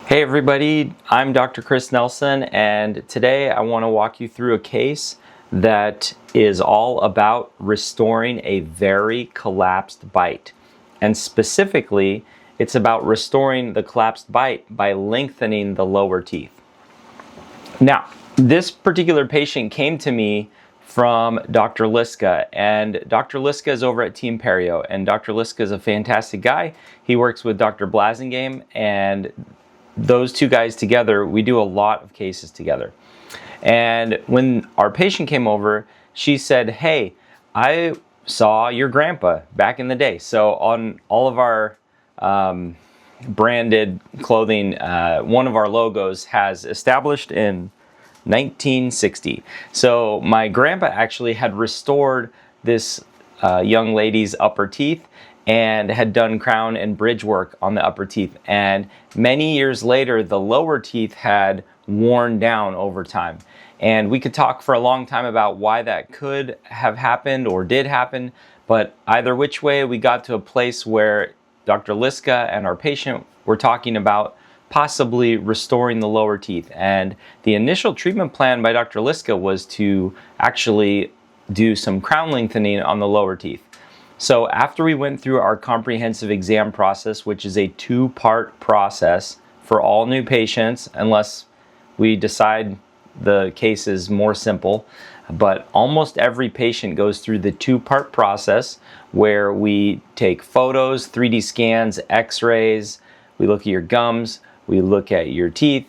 Hey everybody, I'm Dr. Chris Nelson, and today I want to walk you through a case that is all about restoring a very collapsed bite. And specifically, it's about restoring the collapsed bite by lengthening the lower teeth. Now, this particular patient came to me from Dr. Liska, and Dr. Liska is over at Team Perio, and Dr. Liska is a fantastic guy. He works with Dr. Blasingame, and those two guys together, we do a lot of cases together. And when our patient came over, she said, "Hey, I saw your grandpa back in the day." So on all of our branded clothing, one of our logos has established in 1960. So my grandpa actually had restored this young lady's upper teeth and had done crown and bridge work on the upper teeth. And many years later, the lower teeth had worn down over time. And we could talk for a long time about why that could have happened or did happen, but either which way, we got to a place where Dr. Liska and our patient were talking about possibly restoring the lower teeth. And the initial treatment plan by Dr. Liska was to actually do some crown lengthening on the lower teeth. So after we went through our comprehensive exam process, which is a two-part process for all new patients, unless we decide the case is more simple, but almost every patient goes through the two-part process where we take photos, 3D scans, x-rays, we look at your gums, we look at your teeth,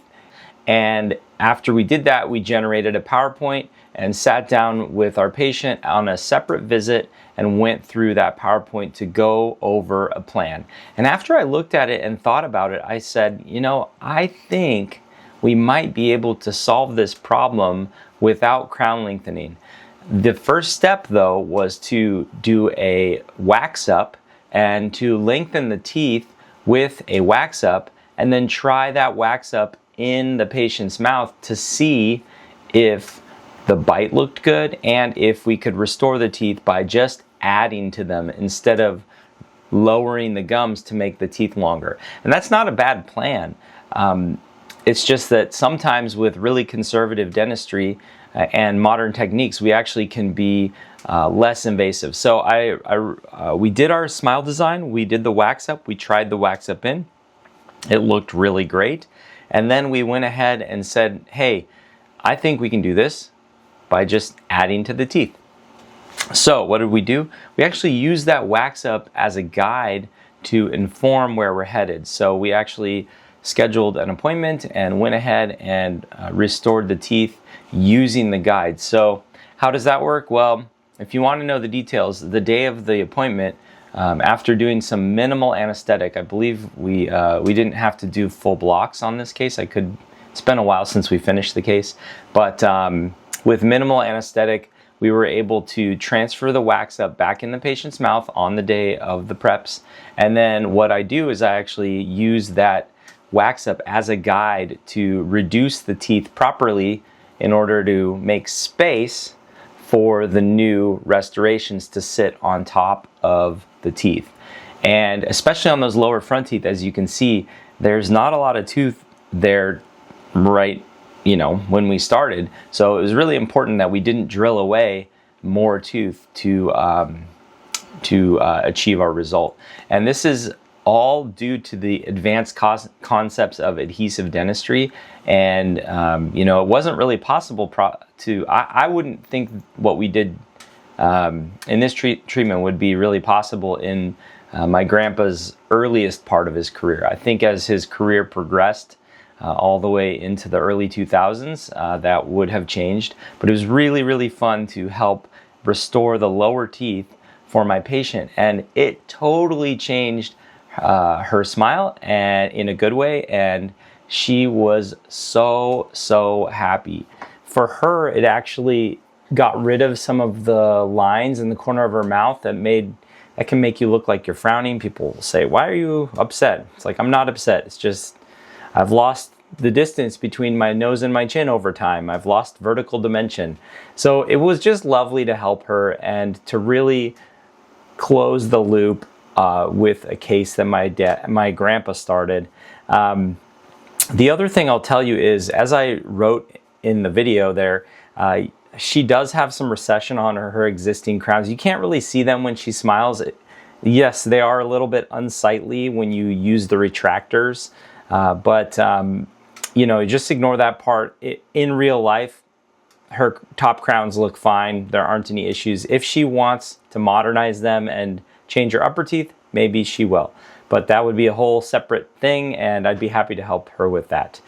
and after we did that, we generated a PowerPoint and sat down with our patient on a separate visit and went through that PowerPoint to go over a plan. And after I looked at it and thought about it, I said, I think we might be able to solve this problem without crown lengthening. The first step, though, was to do a wax up and to lengthen the teeth with a wax up, and then try that wax up in the patient's mouth to see if the bite looked good and if we could restore the teeth by just adding to them instead of lowering the gums to make the teeth longer. And that's not a bad plan. It's just that sometimes with really conservative dentistry and modern techniques, we actually can be less invasive. So we did our smile design, we did the wax up, we tried the wax up in. It looked really great. And then we went ahead and said, hey, I think we can do this by just adding to the teeth. So what did we do? We actually used that wax up as a guide to inform where we're headed. So we actually scheduled an appointment and went ahead and restored the teeth using the guide. So how does that work? Well, if you want to know the details, the day of the appointment, after doing some minimal anesthetic, I believe we didn't have to do full blocks on this case. It's been a while since we finished the case, but with minimal anesthetic, we were able to transfer the wax up back in the patient's mouth on the day of the preps. And then what I do is I actually use that wax up as a guide to reduce the teeth properly in order to make space for the new restorations to sit on top of the teeth. And especially on those lower front teeth, as you can see, there's not a lot of tooth there right when we started. So it was really important that we didn't drill away more tooth to achieve our result. And this is all due to the advanced concepts of adhesive dentistry. And it wasn't really possible I wouldn't think what we did in this treatment would be really possible in my grandpa's earliest part of his career. I think as his career progressed all the way into the early 2000s, that would have changed. But it was really, really fun to help restore the lower teeth for my patient. And it totally changed her smile, and in a good way. And she was so happy. For her, it actually got rid of some of the lines in the corner of her mouth that can make you look like you're frowning. People will say, "Why are you upset?" It's like, I'm not upset. It's just I've lost the distance between my nose and my chin over time. I've lost vertical dimension. So it was just lovely to help her and to really close the loop with a case that my grandpa started. The other thing I'll tell you is, as I wrote in the video there, she does have some recession on her existing crowns. You can't really see them when she smiles. Yes, they are a little bit unsightly when you use the retractors, but you know, just ignore that part. In real life, her top crowns look fine. There aren't any issues. If she wants to modernize them and change her upper teeth, maybe she will. But that would be a whole separate thing, and I'd be happy to help her with that.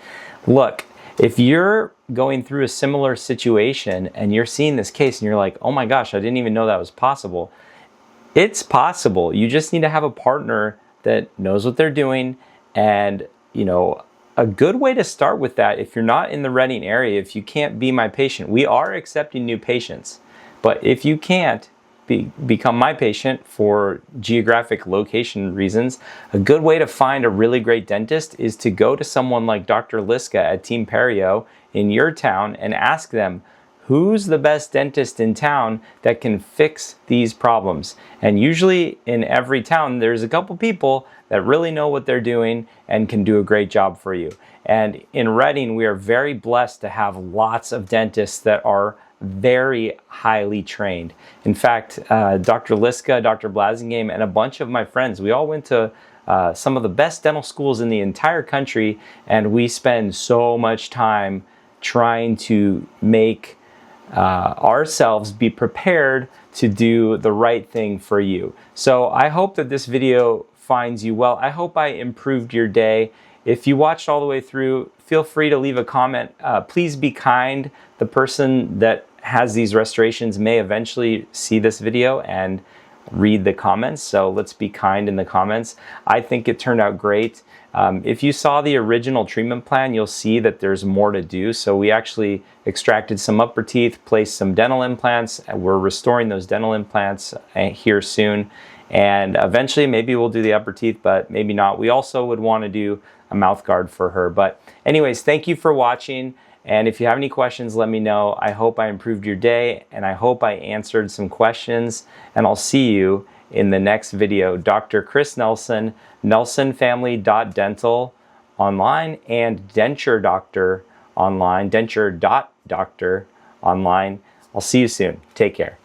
Look, if you're going through a similar situation and you're seeing this case and you're like, oh my gosh, I didn't even know that was possible. It's possible. You just need to have a partner that knows what they're doing. And, you know, a good way to start with that, if you're not in the Reading area, if you can't be my patient, we are accepting new patients. But if you can't become my patient for geographic location reasons, a good way to find a really great dentist is to go to someone like Dr. Liska at Team Perio in your town and ask them, who's the best dentist in town that can fix these problems? And usually in every town, there's a couple people that really know what they're doing and can do a great job for you. And in Reading, we are very blessed to have lots of dentists that are very highly trained. In fact, Dr. Liska, Dr. Blasingame, and a bunch of my friends, we all went to some of the best dental schools in the entire country, and we spend so much time trying to make ourselves be prepared to do the right thing for you. So I hope that this video finds you well. I hope I improved your day. If you watched all the way through, feel free to leave a comment. Please be kind. The person that has these restorations may eventually see this video and read the comments, so let's be kind in the comments. I think it turned out great. If you saw the original treatment plan, you'll see that there's more to do. So we actually extracted some upper teeth, placed some dental implants, and we're restoring those dental implants here soon. And eventually maybe we'll do the upper teeth, but maybe not. We also would want to do a mouth guard for her. But anyways, thank you for watching. And if you have any questions, let me know. I hope I improved your day, and I hope I answered some questions. And I'll see you in the next video. Dr. Chris Nelson, nelsonfamily.dental online, and Denture Doctor online, denture.doctor online. I'll see you soon. Take care.